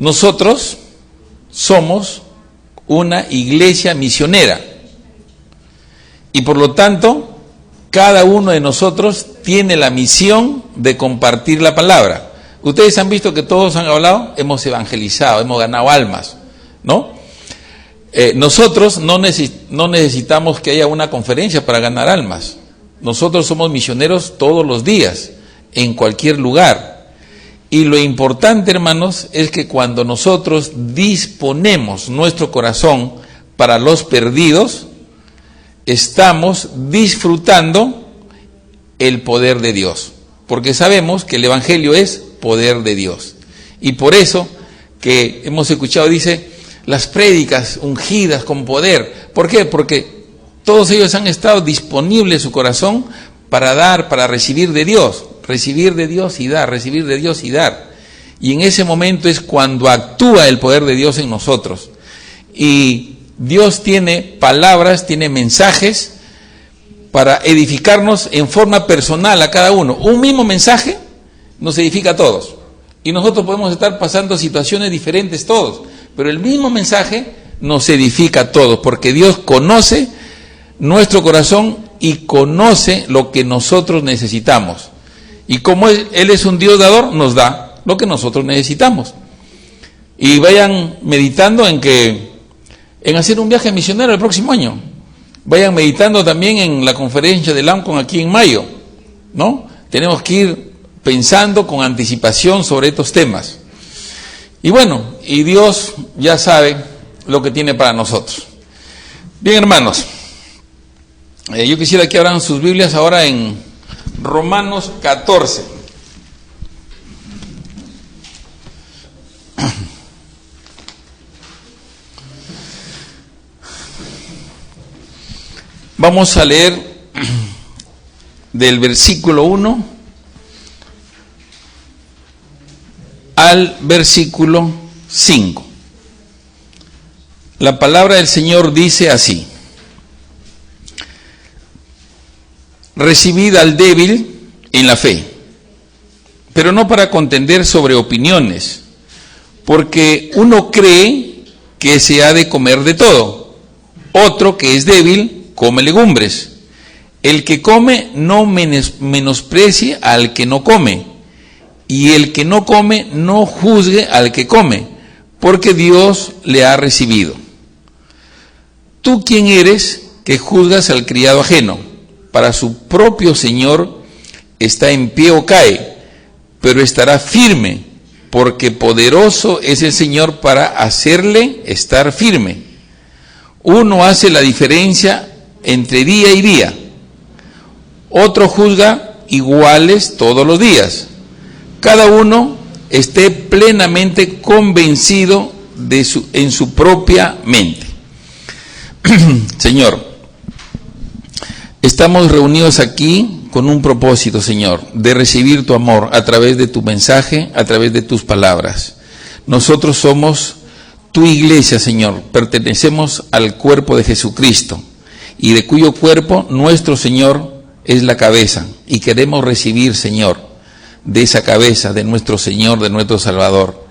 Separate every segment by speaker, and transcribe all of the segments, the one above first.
Speaker 1: nosotros somos una iglesia misionera y por lo tanto cada uno de nosotros tiene la misión de compartir la palabra. Ustedes han visto que todos han hablado, hemos evangelizado, hemos ganado almas, ¿no? Nosotros no necesitamos que haya una conferencia para ganar almas. Nosotros somos misioneros todos los días, en cualquier lugar. Y lo importante, hermanos, es que cuando nosotros disponemos nuestro corazón para los perdidos, estamos disfrutando el poder de Dios. Porque sabemos que el Evangelio es poder de Dios. Y por eso que hemos escuchado, dice, las prédicas ungidas con poder. ¿Por qué? Porque todos ellos han estado disponibles su corazón para dar, para recibir de Dios y dar, recibir de Dios y dar. Y en ese momento es cuando actúa el poder de Dios en nosotros. Y Dios tiene palabras, tiene mensajes para edificarnos en forma personal a cada uno. Un mismo mensaje nos edifica a todos. Y nosotros podemos estar pasando situaciones diferentes todos, pero el mismo mensaje nos edifica a todos, porque Dios conoce nuestro corazón y conoce lo que nosotros necesitamos. Y como Él es un Dios dador, nos da lo que nosotros necesitamos. Y vayan meditando en hacer un viaje misionero el próximo año. Vayan meditando también en la conferencia de LAMCON aquí en mayo, ¿no? Tenemos que ir pensando con anticipación sobre estos temas. Y bueno, y Dios ya sabe lo que tiene para nosotros. Bien, hermanos, yo quisiera que abran sus Biblias ahora en Romanos 14. Vamos a leer del versículo 1 al versículo 5. La palabra del Señor dice así: recibid al débil en la fe, pero no para contender sobre opiniones, porque uno cree que se ha de comer de todo, otro que es débil come legumbres. El que come no menosprecie al que no come, y el que no come no juzgue al que come, porque Dios le ha recibido. ¿Tú quién eres que juzgas al criado ajeno? Para su propio Señor está en pie o cae, pero estará firme, porque poderoso es el Señor para hacerle estar firme. Uno hace la diferencia entre día y día, otro juzga iguales todos los días. Cada uno esté plenamente convencido en su propia mente. Señor, estamos reunidos aquí con un propósito, Señor, de recibir tu amor a través de tu mensaje, a través de tus palabras. Nosotros somos tu iglesia, Señor, pertenecemos al cuerpo de Jesucristo, y de cuyo cuerpo nuestro Señor es la cabeza, y queremos recibir, Señor, de esa cabeza, de nuestro Señor, de nuestro Salvador.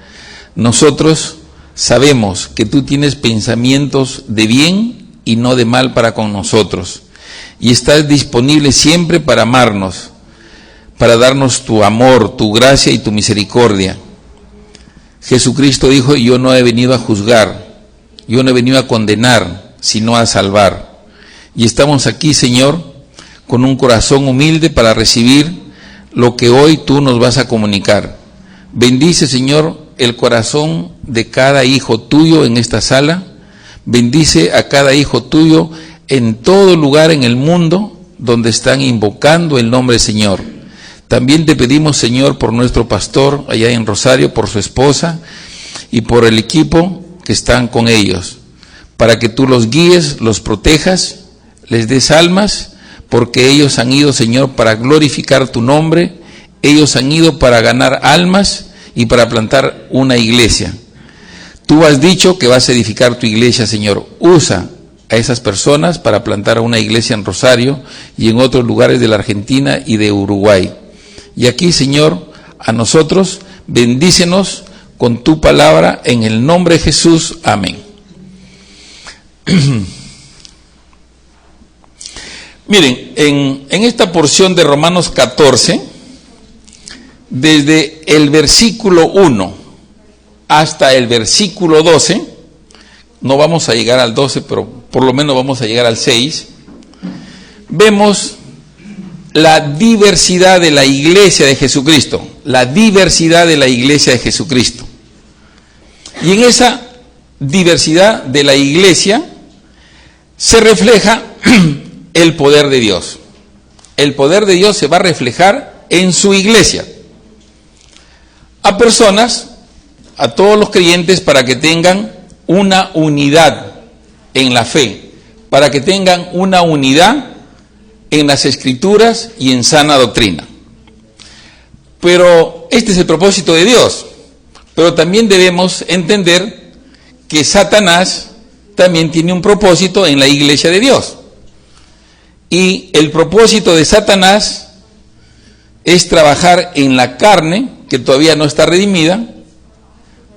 Speaker 1: Nosotros sabemos que tú tienes pensamientos de bien y no de mal para con nosotros, y estás disponible siempre para amarnos, para darnos tu amor, tu gracia y tu misericordia. Jesucristo dijo: yo no he venido a juzgar, yo no he venido a condenar, sino a salvar. Y estamos aquí, Señor, con un corazón humilde para recibir lo que hoy tú nos vas a comunicar. Bendice, Señor, el corazón de cada hijo tuyo en esta sala. Bendice a cada hijo tuyo en todo lugar en el mundo donde están invocando el nombre del Señor. También te pedimos, Señor, por nuestro pastor allá en Rosario, por su esposa y por el equipo que están con ellos, para que tú los guíes, los protejas, les des almas, porque ellos han ido, Señor, para glorificar tu nombre, ellos han ido para ganar almas y para plantar una iglesia. Tú has dicho que vas a edificar tu iglesia, Señor. Usa a esas personas para plantar una iglesia en Rosario y en otros lugares de la Argentina y de Uruguay. Y aquí, Señor, a nosotros, bendícenos con tu palabra, en el nombre de Jesús. Amén. Miren, en esta porción de Romanos 14, desde el versículo 1 hasta el versículo 12, no vamos a llegar al 12, pero por lo menos vamos a llegar al 6, vemos la diversidad de la iglesia de Jesucristo, la diversidad de la iglesia de Jesucristo. Y en esa diversidad de la iglesia se refleja el poder de Dios. El poder de Dios se va a reflejar en su iglesia. A personas, a todos los creyentes, para que tengan una unidad en la fe, para que tengan una unidad en las Escrituras y en sana doctrina. Pero este es el propósito de Dios. Pero también debemos entender que Satanás también tiene un propósito en la iglesia de Dios. Y el propósito de Satanás es trabajar en la carne, que todavía no está redimida,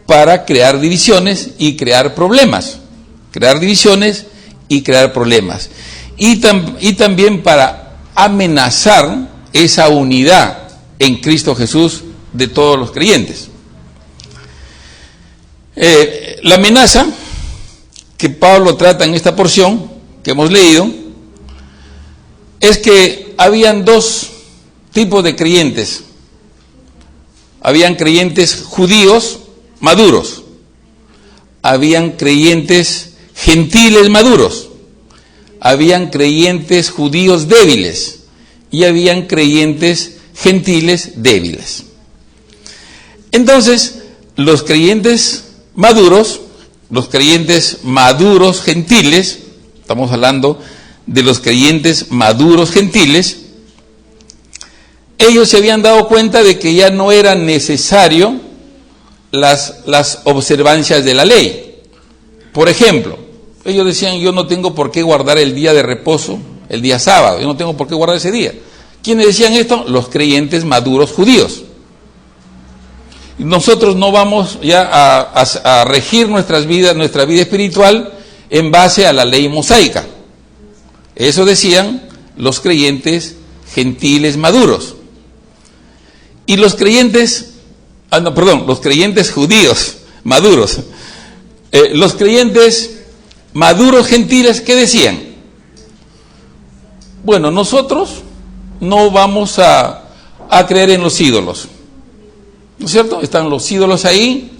Speaker 1: para crear divisiones y crear problemas. Crear divisiones y crear problemas. Y también para amenazar esa unidad en Cristo Jesús de todos los creyentes. La amenaza que Pablo trata en esta porción que hemos leído es que habían dos tipos de creyentes. Habían creyentes judíos maduros, habían creyentes gentiles maduros, habían creyentes judíos débiles y habían creyentes gentiles débiles. Entonces, los creyentes maduros gentiles, estamos hablando de los creyentes maduros gentiles, ellos se habían dado cuenta de que ya no era necesario las observancias de la ley. Por ejemplo, ellos decían, yo no tengo por qué guardar el día de reposo, el día sábado, yo no tengo por qué guardar ese día. ¿Quiénes decían esto? Los creyentes maduros judíos. Nosotros no vamos ya a regir nuestra vida espiritual en base a la ley mosaica. Eso decían los creyentes gentiles maduros. Y los creyentes, los creyentes judíos maduros. Los creyentes maduros gentiles, ¿qué decían? Bueno, nosotros no vamos a creer en los ídolos, ¿no es cierto? Están los ídolos ahí,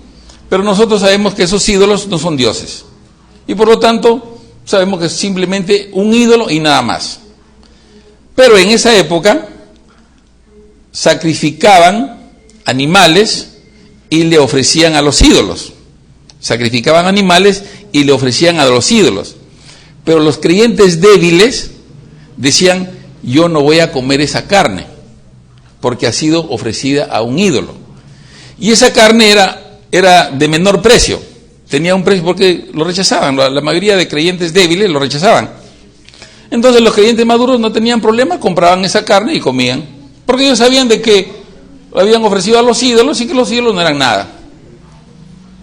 Speaker 1: pero nosotros sabemos que esos ídolos no son dioses. Y por lo tanto, sabemos que es simplemente un ídolo y nada más. Pero en esa época, sacrificaban animales y le ofrecían a los ídolos. Sacrificaban animales y le ofrecían a los ídolos. Pero los creyentes débiles decían, yo no voy a comer esa carne, porque ha sido ofrecida a un ídolo. Y esa carne era de menor precio, tenía un precio porque lo rechazaban, la mayoría de creyentes débiles lo rechazaban. Entonces los creyentes maduros no tenían problema, compraban esa carne y comían, porque ellos sabían de que lo habían ofrecido a los ídolos y que los ídolos no eran nada.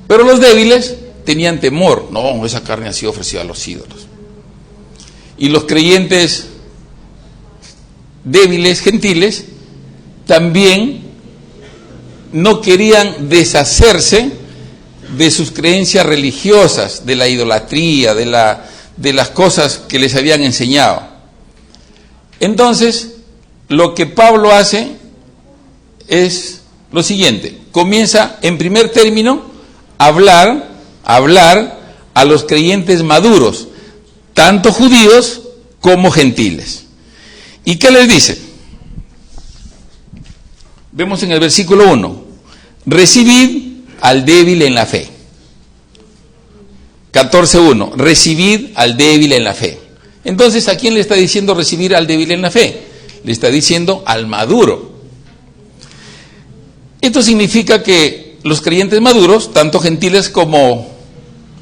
Speaker 1: Pero los débiles tenían temor, no, esa carne ha sido ofrecida a los ídolos. Y los creyentes débiles, gentiles, también no querían deshacerse de sus creencias religiosas, de la idolatría, de las cosas que les habían enseñado. Entonces, lo que Pablo hace es lo siguiente: comienza en primer término a hablar a los creyentes maduros, tanto judíos como gentiles. ¿Y qué les dice? Vemos en el versículo 1, recibid al débil en la fe. 14:1, recibid al débil en la fe. Entonces, ¿a quién le está diciendo recibir al débil en la fe? Le está diciendo al maduro. Esto significa que los creyentes maduros, tanto gentiles como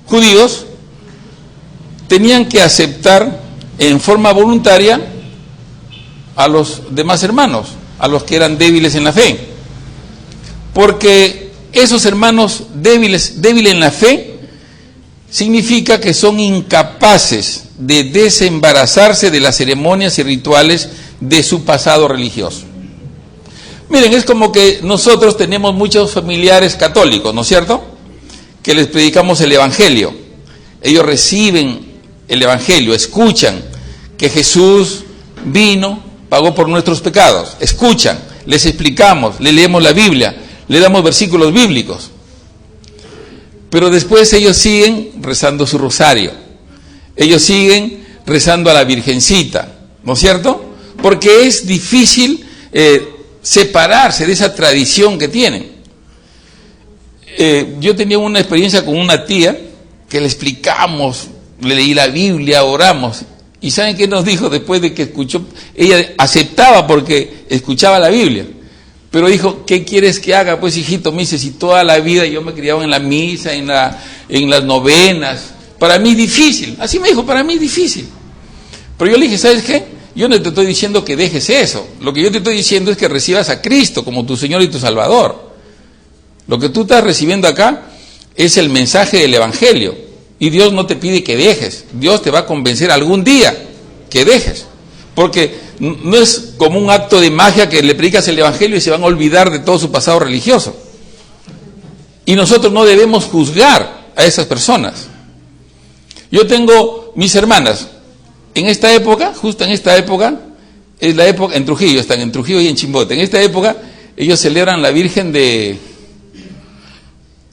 Speaker 1: judíos, tenían que aceptar en forma voluntaria a los demás hermanos, a los que eran débiles en la fe, porque esos hermanos débiles en la fe, significa que son incapaces de desembarazarse de las ceremonias y rituales de su pasado religioso. Miren, es como que nosotros tenemos muchos familiares católicos, ¿no es cierto?, que les predicamos el Evangelio. Ellos reciben el Evangelio, escuchan que Jesús vino, pagó por nuestros pecados, escuchan, les explicamos, les leemos la Biblia, le damos versículos bíblicos, pero después ellos siguen rezando su rosario, ellos siguen rezando a la Virgencita, ¿no es cierto?, porque es difícil separarse de esa tradición que tienen. Yo tenía una experiencia con una tía que le explicamos, le leí la Biblia, oramos, y ¿saben qué nos dijo después de que escuchó? Ella aceptaba porque escuchaba la Biblia, pero dijo, ¿qué quieres que haga? Pues hijito, me dice, si toda la vida yo me criaba en la misa, en las novenas, para mí es difícil. Así me dijo, para mí es difícil. Pero yo le dije, ¿sabes qué? Yo no te estoy diciendo que dejes eso. Lo que yo te estoy diciendo es que recibas a Cristo como tu Señor y tu Salvador. Lo que tú estás recibiendo acá es el mensaje del Evangelio. Y Dios no te pide que dejes. Dios te va a convencer algún día que dejes. Porque no es como un acto de magia que le predicas el Evangelio y se van a olvidar de todo su pasado religioso. Y nosotros no debemos juzgar a esas personas. Yo tengo mis hermanas. En esta época, justo en esta época, es la época, en Trujillo, están en Trujillo y en Chimbote. En esta época, ellos celebran la Virgen de,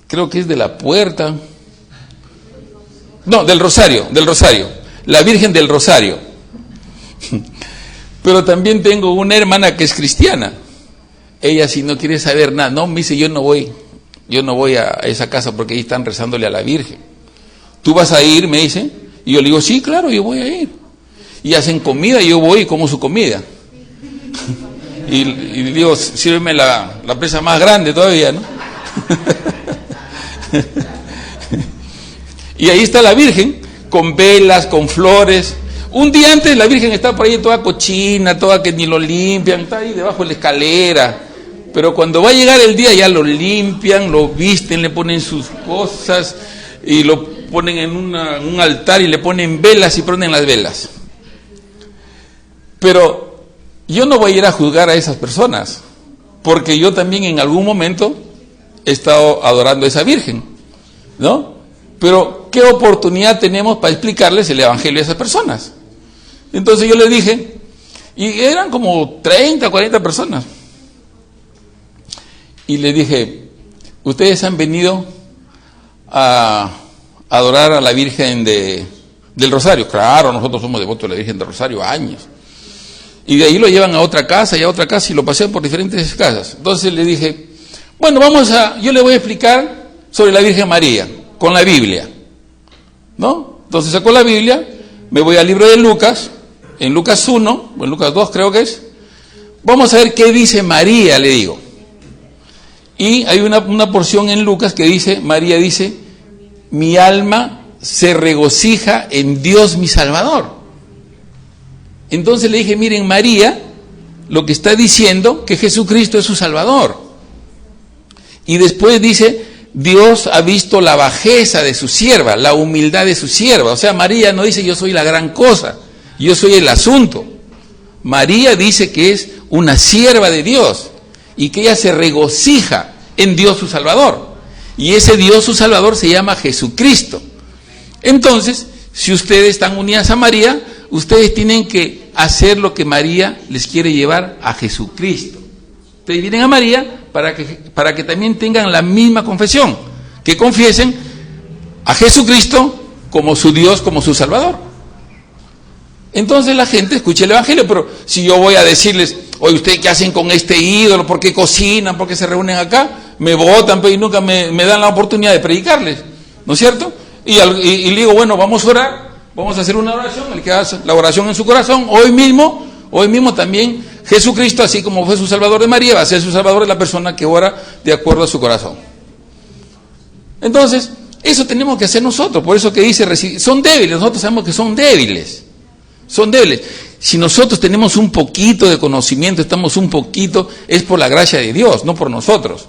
Speaker 1: creo que es de la Puerta, no, del Rosario, la Virgen del Rosario. Pero también tengo una hermana que es cristiana. Ella, si no quiere saber nada, no, me dice, yo no voy a esa casa porque ahí están rezándole a la Virgen. ¿Tú vas a ir? Me dice. Y yo le digo, sí, claro, yo voy a ir. Y hacen comida y yo voy y como su comida. Y le digo, sírveme la presa más grande todavía, ¿no? Y ahí está la Virgen, con velas, con flores. Un día antes la Virgen está por ahí toda cochina, toda que ni lo limpian, está ahí debajo de la escalera. Pero cuando va a llegar el día ya lo limpian, lo visten, le ponen sus cosas y lo ponen en un altar y le ponen velas y prenden las velas. Pero yo no voy a ir a juzgar a esas personas, porque yo también en algún momento he estado adorando a esa Virgen, ¿no? Pero ¿qué oportunidad tenemos para explicarles el Evangelio a esas personas? Entonces yo les dije, y eran como 30, 40 personas, y les dije, ustedes han venido a adorar a la Virgen del Rosario. Claro, nosotros somos devotos de la Virgen del Rosario años. Y de ahí lo llevan a otra casa y a otra casa y lo pasean por diferentes casas. Entonces le dije, bueno, yo le voy a explicar sobre la Virgen María, con la Biblia, ¿no? Entonces sacó la Biblia, me voy al libro de Lucas, en Lucas 1, o en Lucas 2 creo que es, vamos a ver qué dice María, le digo. Y hay una porción en Lucas que dice, María dice, mi alma se regocija en Dios mi Salvador. Entonces le dije, miren, María lo que está diciendo que Jesucristo es su Salvador. Y después dice, Dios ha visto la bajeza de su sierva, la humildad de su sierva. O sea, María no dice yo soy la gran cosa, yo soy el asunto. María dice que es una sierva de Dios y que ella se regocija en Dios su Salvador. Y ese Dios su Salvador se llama Jesucristo. Entonces, si ustedes están unidas a María, ustedes tienen que hacer lo que María les quiere llevar a Jesucristo. Ustedes vienen a María para que también tengan la misma confesión, que confiesen a Jesucristo como su Dios, como su Salvador. Entonces la gente escucha el Evangelio, pero si yo voy a decirles, oye, ¿ustedes qué hacen con este ídolo? ¿Por qué cocinan? ¿Por qué se reúnen acá? Me votan, pero nunca me dan la oportunidad de predicarles, ¿no es cierto? Y le digo, bueno, vamos a orar, vamos a hacer una oración, el que hace la oración en su corazón, hoy mismo también Jesucristo, así como fue su Salvador de María, va a ser su Salvador de la persona que ora de acuerdo a su corazón. Entonces, eso tenemos que hacer nosotros, por eso que dice, son débiles, nosotros sabemos que son débiles. Si nosotros tenemos un poquito de conocimiento, estamos un poquito, es por la gracia de Dios, no por nosotros.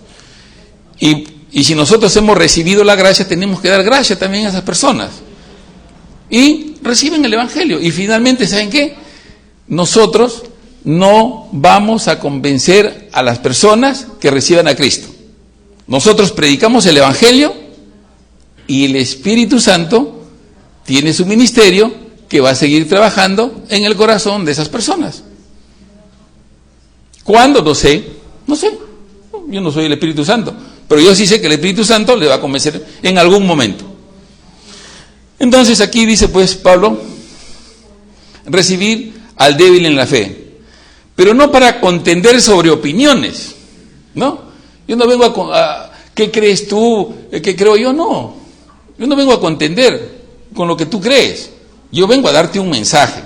Speaker 1: Y Y si nosotros hemos recibido la gracia, tenemos que dar gracia también a esas personas. Y reciben el Evangelio. Y finalmente, ¿saben qué? Nosotros no vamos a convencer a las personas que reciban a Cristo. Nosotros predicamos el Evangelio y el Espíritu Santo tiene su ministerio que va a seguir trabajando en el corazón de esas personas. ¿Cuándo? No sé. Yo no soy el Espíritu Santo, pero yo sí sé que el Espíritu Santo le va a convencer en algún momento. Entonces aquí dice pues Pablo, recibir al débil en la fe, pero no para contender sobre opiniones, ¿no? Yo no vengo a ¿qué crees tú? ¿Qué creo yo? No. Yo no vengo a contender con lo que tú crees. Yo vengo a darte un mensaje.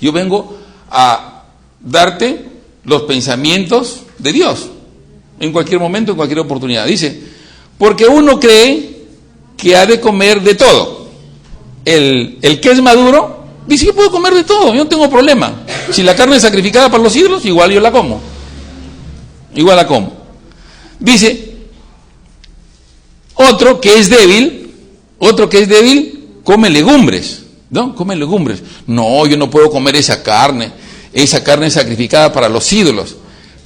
Speaker 1: Yo vengo a darte los pensamientos de Dios. En cualquier momento, en cualquier oportunidad. Dice, porque uno cree que ha de comer de todo. El que es maduro, dice, yo puedo comer de todo, yo no tengo problema. Si la carne es sacrificada para los ídolos, igual yo la como. Igual la como. Dice, otro que es débil, come legumbres, ¿no? Come legumbres. No, yo no puedo comer esa carne es sacrificada para los ídolos.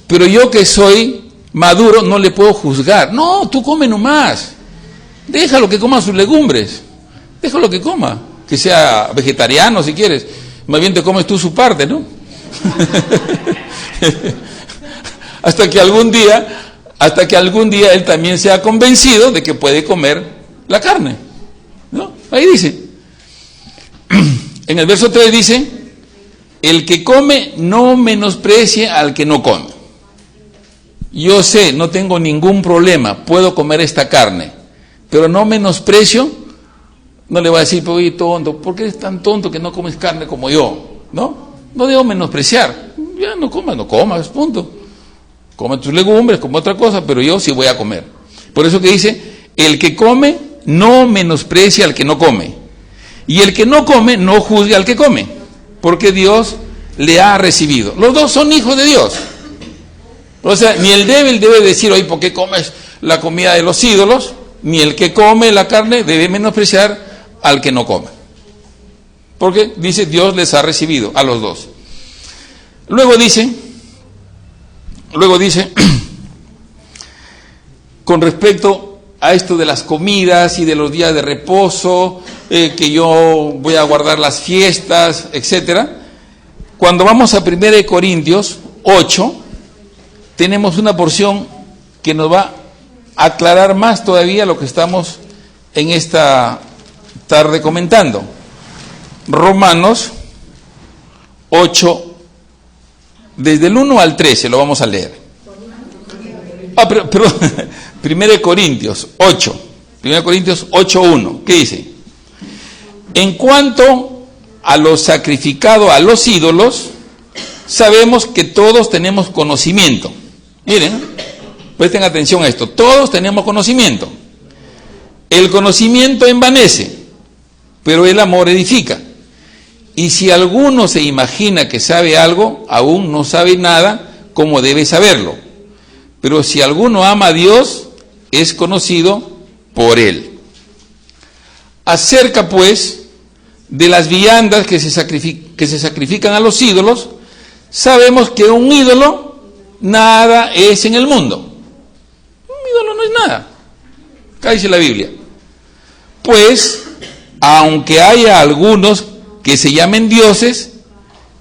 Speaker 1: Pero yo que soy maduro no le puedo juzgar. No, tú come nomás. Déjalo que coma sus legumbres. Déjalo que coma. Que sea vegetariano si quieres. Más bien te comes tú su parte, ¿no? hasta que algún día él también sea convencido de que puede comer la carne, ¿no? Ahí dice. En el verso 3 dice, el que come no menosprecie al que no come. Yo sé, no tengo ningún problema, puedo comer esta carne, pero no menosprecio, no le voy a decir, pero oye, tonto, ¿por qué eres tan tonto que no comes carne como yo? No debo menospreciar. Ya no comas, punto. Come tus legumbres, como otra cosa, pero yo sí voy a comer. Por eso que dice, el que come no menosprecia al que no come. Y el que no come no juzgue al que come, porque Dios le ha recibido. Los dos son hijos de Dios. O sea, ni el débil debe decir, oye, ¿por qué comes la comida de los ídolos? Ni el que come la carne debe menospreciar al que no come. Porque dice, Dios les ha recibido a los dos. Luego dice, con respecto a esto de las comidas y de los días de reposo, que yo voy a guardar las fiestas, etcétera. Cuando vamos a 1 Corintios 8, tenemos una porción que nos va a aclarar más todavía lo que estamos en esta tarde comentando. Romanos 8, desde el 1 al 13 lo vamos a leer. Pero 1 Corintios 8, 1 Corintios 8:1, ¿qué dice? En cuanto a lo sacrificado a los ídolos, sabemos que todos tenemos conocimiento. Miren, presten atención a esto, todos tenemos conocimiento. El conocimiento envanece, pero el amor edifica. Y si alguno se imagina que sabe algo, aún no sabe nada como debe saberlo. Pero si alguno ama a Dios, es conocido por él. Acerca pues de las viandas que se sacrifican a los ídolos, sabemos que un ídolo nada es en el mundo. Un ídolo no es nada. Acá dice la Biblia. Pues, aunque haya algunos que se llamen dioses,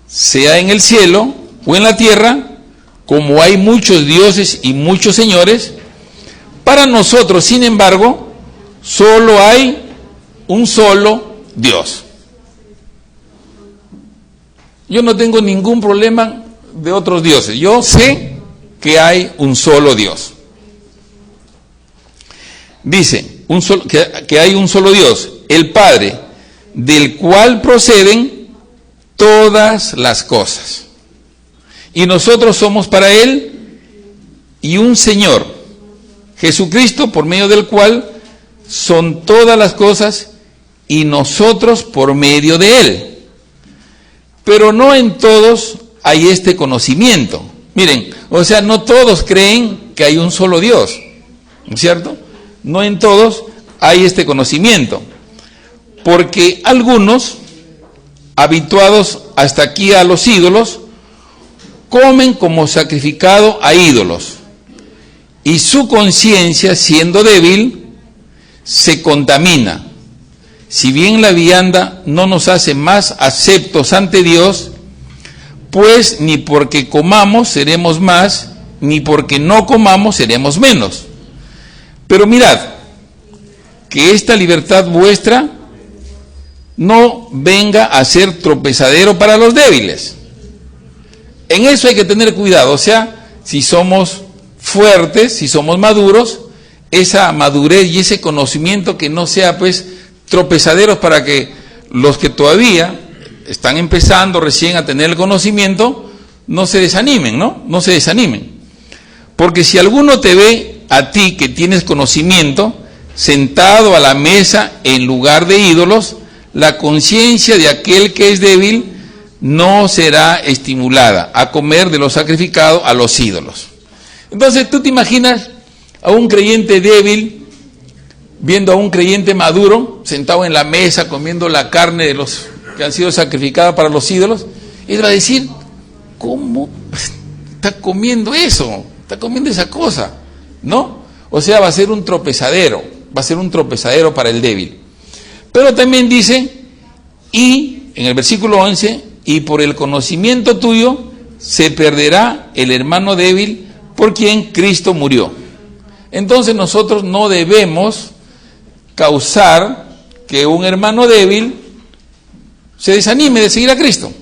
Speaker 1: sea en el cielo o en la tierra, como hay muchos dioses y muchos señores, para nosotros, sin embargo, solo hay un solo Dios. Yo no tengo ningún problema de otros dioses. Yo sé que hay un solo Dios. Dice que hay un solo Dios, el Padre, del cual proceden todas las cosas. Y nosotros somos para Él y un Señor, Jesucristo, por medio del cual son todas las cosas y nosotros por medio de Él. Pero no en todos hay este conocimiento. Miren, o sea, no todos creen que hay un solo Dios, ¿no es cierto? no en todos, hay este conocimiento. Porque algunos, habituados hasta aquí a los ídolos, comen como sacrificado a ídolos, y su conciencia, siendo débil, se contamina. Si bien la vianda no nos hace más aceptos ante Dios, pues ni porque comamos seremos más, ni porque no comamos seremos menos. Pero mirad, que esta libertad vuestra no venga a ser tropezadero para los débiles. En eso hay que tener cuidado, o sea, si somos fuertes, si somos maduros, esa madurez y ese conocimiento que no sea pues tropezaderos para que los que todavía están empezando recién a tener el conocimiento no se desanimen, ¿no? No se desanimen. Porque si alguno te ve a ti que tienes conocimiento, sentado a la mesa en lugar de ídolos, la conciencia de aquel que es débil no será estimulada a comer de lo sacrificado a los ídolos. Entonces, ¿tú te imaginas a un creyente débil viendo a un creyente maduro sentado en la mesa comiendo la carne de los que han sido sacrificadas para los ídolos? Él va a decir, ¿cómo está comiendo eso? Está comiendo esa cosa, ¿no? O sea, va a ser un tropezadero para el débil. Pero también dice, y en el versículo 11, y por el conocimiento tuyo se perderá el hermano débil por quien Cristo murió. Entonces nosotros no debemos causar que un hermano débil se desanime de seguir a Cristo,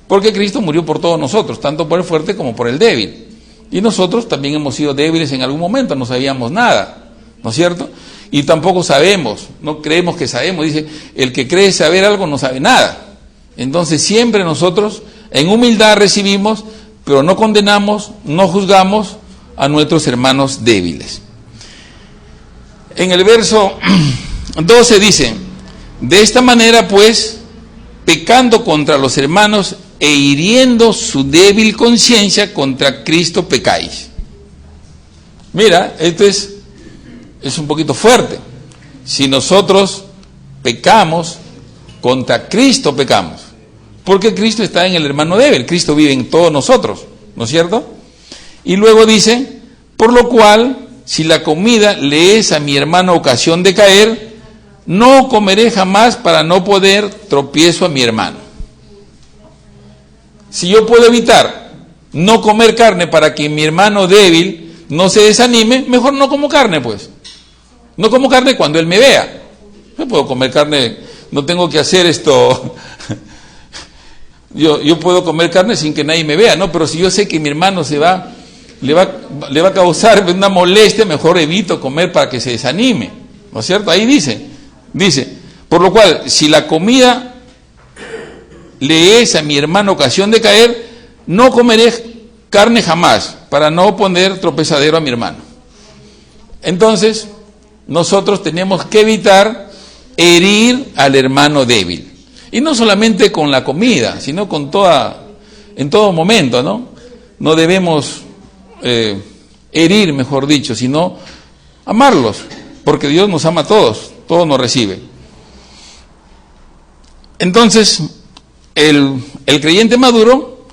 Speaker 1: porque Cristo murió por todos nosotros, tanto por el fuerte como por el débil. Y nosotros también hemos sido débiles en algún momento, no sabíamos nada, ¿no es cierto? Y tampoco sabemos, no creemos que sabemos. Dice, el que cree saber algo no sabe nada. Entonces siempre nosotros en humildad recibimos, pero no condenamos, no juzgamos a nuestros hermanos débiles. En el verso 12 dice, de esta manera pues, pecando contra los hermanos e hiriendo su débil conciencia, contra Cristo pecáis. Mira, esto es un poquito fuerte. Si nosotros pecamos, contra Cristo pecamos, porque Cristo está en el hermano débil, Cristo vive en todos nosotros, ¿no es cierto? Y luego dice, por lo cual, si la comida le es a mi hermano ocasión de caer, no comeré jamás para no poner tropiezo a mi hermano. Si yo puedo evitar no comer carne para que mi hermano débil no se desanime, mejor no como carne, pues. No como carne cuando él me vea. Yo puedo comer carne, no tengo que hacer esto. Yo puedo comer carne sin que nadie me vea, ¿no? Pero si yo sé que mi hermano le va a causar una molestia, mejor evito comer para que se desanime, ¿no es cierto? Ahí dice, por lo cual, si la comida le es a mi hermano ocasión de caer, no comeré carne jamás, para no poner tropezadero a mi hermano. Entonces, nosotros tenemos que evitar herir al hermano débil. Y no solamente con la comida, sino en todo momento, ¿no? No debemos herir, mejor dicho, sino amarlos, porque Dios nos ama a todos nos recibe. Entonces, el creyente maduro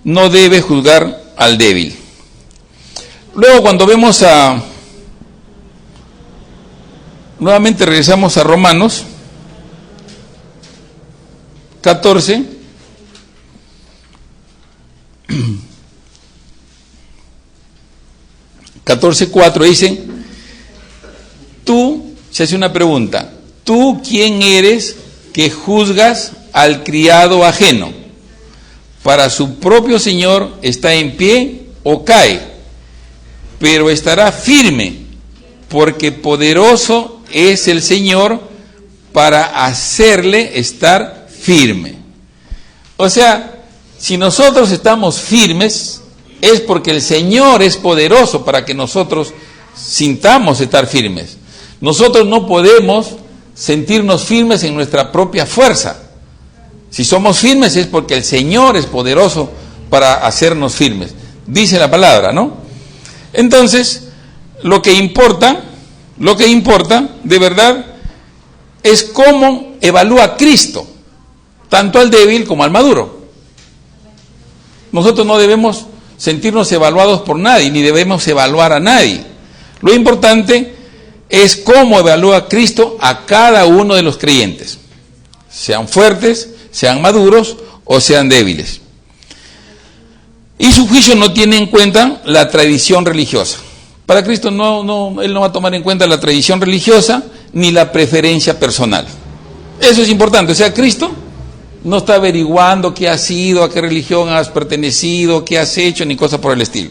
Speaker 1: no debe juzgar al débil. Luego, cuando vemos nuevamente regresamos a Romanos 14, dice, se hace una pregunta, ¿tú quién eres que juzgas al criado ajeno? Para su propio Señor está en pie o cae, pero estará firme, porque poderoso es el Señor para hacerle estar firme. O sea, si nosotros estamos firmes, es porque el Señor es poderoso para que nosotros sintamos estar firmes. Nosotros no podemos sentirnos firmes en nuestra propia fuerza. Si somos firmes es porque el Señor es poderoso para hacernos firmes. Dice la palabra, ¿no? Entonces, lo que importa Lo que importa, de verdad, es cómo evalúa Cristo, tanto al débil como al maduro. Nosotros no debemos sentirnos evaluados por nadie, ni debemos evaluar a nadie. Lo importante es cómo evalúa Cristo a cada uno de los creyentes, sean fuertes, sean maduros o sean débiles. Y su juicio no tiene en cuenta la tradición religiosa. Para Cristo él no va a tomar en cuenta la tradición religiosa ni la preferencia personal. Eso es importante. O sea, Cristo no está averiguando qué has sido, a qué religión has pertenecido, qué has hecho, ni cosas por el estilo.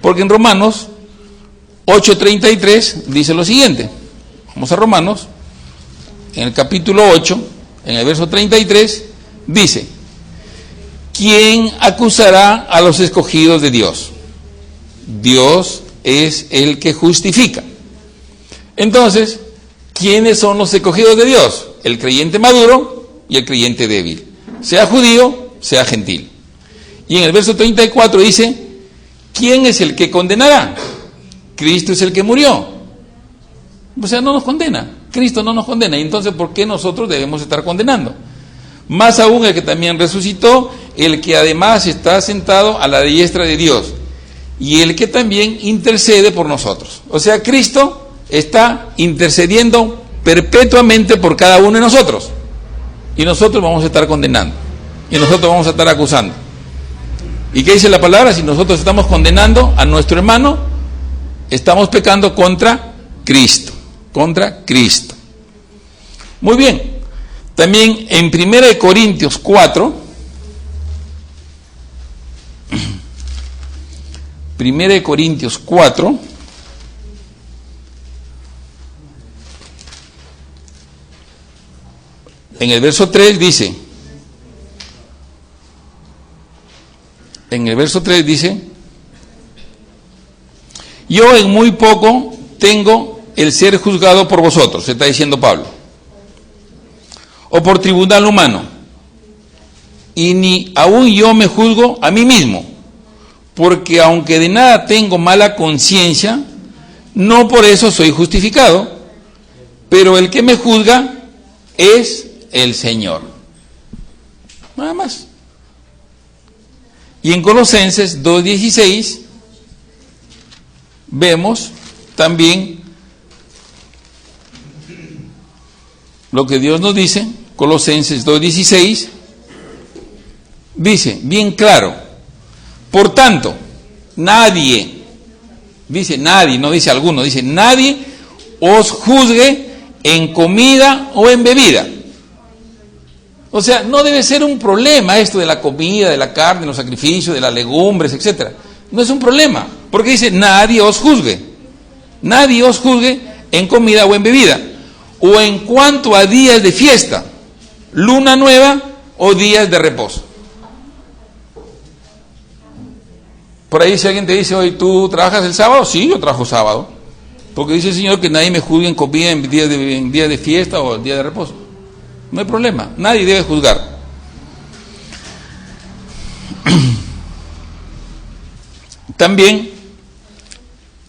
Speaker 1: Porque en Romanos 8:33 dice lo siguiente. Vamos a Romanos, en el capítulo 8, en el verso 33, dice: ¿quién acusará a los escogidos de Dios? Dios es el que justifica. Entonces, ¿quiénes son los escogidos de Dios? El creyente maduro y el creyente débil, sea judío, sea gentil. Y en el verso 34 dice: ¿quién es el que condenará? Cristo es el que murió. O sea, no nos condena. Cristo no nos condena. Y entonces, ¿por qué nosotros debemos estar condenando? Más aún el que también resucitó, el que además está sentado a la diestra de Dios, y el que también intercede por nosotros. O sea, Cristo está intercediendo perpetuamente por cada uno de nosotros. Y nosotros vamos a estar condenando. Y nosotros vamos a estar acusando. ¿Y qué dice la palabra? Si nosotros estamos condenando a nuestro hermano, estamos pecando contra Cristo. Contra Cristo. Muy bien. También en 1 Corintios 4, 1 Corintios 4, en el verso 3 dice, yo en muy poco tengo el ser juzgado por vosotros, se está diciendo Pablo, o por tribunal humano, y ni aún yo me juzgo a mí mismo, porque aunque de nada tengo mala conciencia, no por eso soy justificado, pero el que me juzga es el Señor. Nada más. Y en Colosenses 2:16 vemos también lo que Dios nos dice. Colosenses 2:16 dice bien claro: por tanto, nadie, dice nadie, no dice alguno, dice nadie os juzgue en comida o en bebida. O sea, no debe ser un problema esto de la comida, de la carne, de los sacrificios, de las legumbres, etcétera. No es un problema, porque dice nadie os juzgue. Nadie os juzgue en comida o en bebida, o en cuanto a días de fiesta, luna nueva o días de reposo. Por ahí si alguien te dice: hoy ¿tú trabajas el sábado? Sí, yo trabajo sábado, porque dice el Señor que nadie me juzgue en comida en días de fiesta o en día de reposo. No hay problema, nadie debe juzgar. También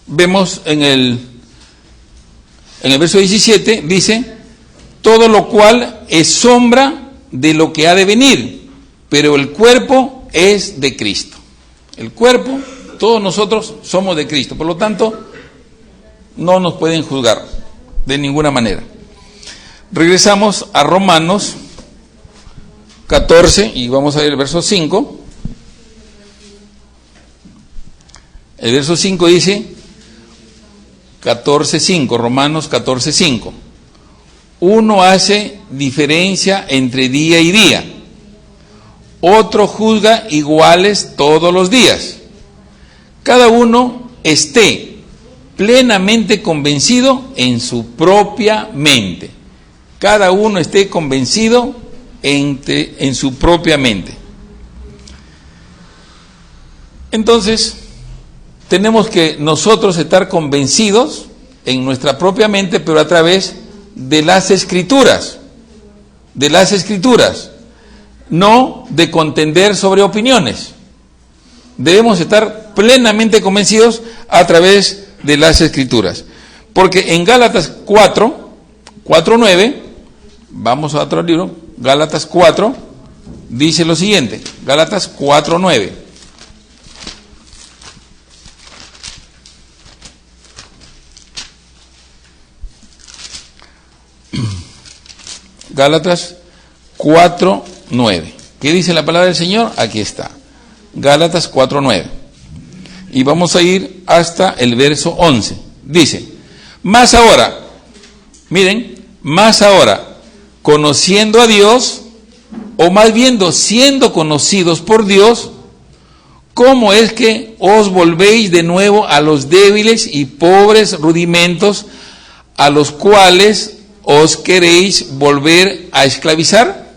Speaker 1: vemos en el verso 17, dice: todo lo cual es sombra de lo que ha de venir, pero el cuerpo es de Cristo. El cuerpo, todos nosotros somos de Cristo, por lo tanto, no nos pueden juzgar de ninguna manera. Regresamos a Romanos 14 y vamos a ver el verso 5. El verso 5 dice, 14:5, Romanos 14:5. Uno hace diferencia entre día y día, otro juzga iguales todos los días. Cada uno esté plenamente convencido en su propia mente. Cada uno esté convencido en su propia mente. Entonces, tenemos que nosotros estar convencidos en nuestra propia mente, pero a través de las Escrituras. De las Escrituras. No de contender sobre opiniones. Debemos estar plenamente convencidos a través de las Escrituras. Porque en Gálatas 4:9, vamos a otro libro, Gálatas 4, dice lo siguiente, Gálatas 4:9. Gálatas 4:9. ¿Qué dice la palabra del Señor? Aquí está. Gálatas 4:9. Y vamos a ir hasta el verso 11. Dice, más ahora, miren, más ahora, conociendo a Dios, o más bien siendo conocidos por Dios, ¿cómo es que os volvéis de nuevo a los débiles y pobres rudimentos a los cuales os queréis volver a esclavizar?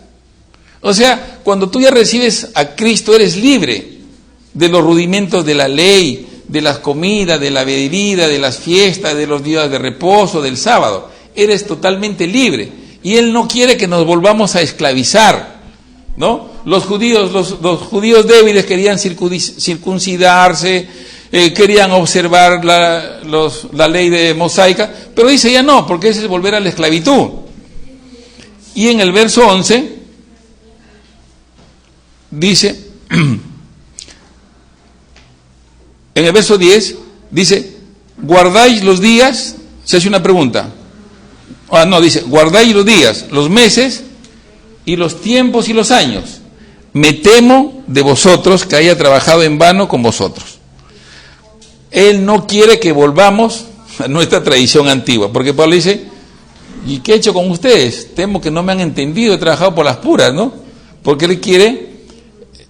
Speaker 1: O sea, cuando tú ya recibes a Cristo, eres libre de los rudimentos de la ley, de las comidas, de la bebida, de las fiestas, de los días de reposo, del sábado. Eres totalmente libre. Y Él no quiere que nos volvamos a esclavizar, ¿no? Los judíos débiles querían circuncidarse, querían observar la ley de mosaica, pero dice ya no, porque ese es volver a la esclavitud. Y en el verso 11 dice, en el verso 10 dice, guardáis los días, se hace una pregunta, dice, guardáis los días, los meses y los tiempos y los años. Me temo de vosotros que haya trabajado en vano con vosotros. Él no quiere que volvamos a nuestra tradición antigua, porque Pablo dice, ¿y qué he hecho con ustedes? Temo que no me han entendido, he trabajado por las puras, ¿no? Porque Él quiere,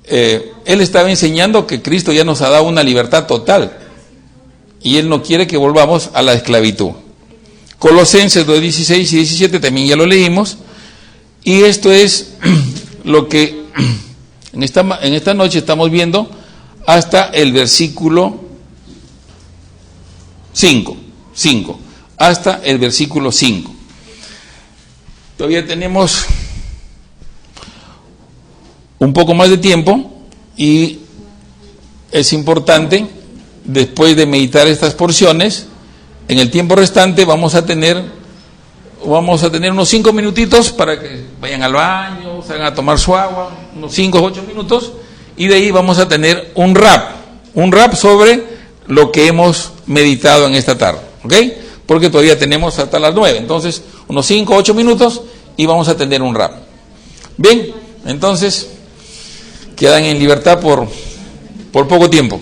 Speaker 1: Él estaba enseñando que Cristo ya nos ha dado una libertad total, y Él no quiere que volvamos a la esclavitud. Colosenses 2:16 y 17 también ya lo leímos, y esto es lo que en esta noche estamos viendo hasta el versículo 5, hasta el versículo 5. Todavía tenemos un poco más de tiempo y es importante, después de meditar estas porciones, en el tiempo restante vamos a tener unos 5 minutitos para que vayan al baño, salgan a tomar su agua, unos 5 o 8 minutos, y de ahí vamos a tener un rap sobre lo que hemos meditado en esta tarde, ¿ok? Porque todavía tenemos hasta las 9, entonces unos 5 o 8 minutos y vamos a tener un rap. Bien, entonces quedan en libertad por poco tiempo.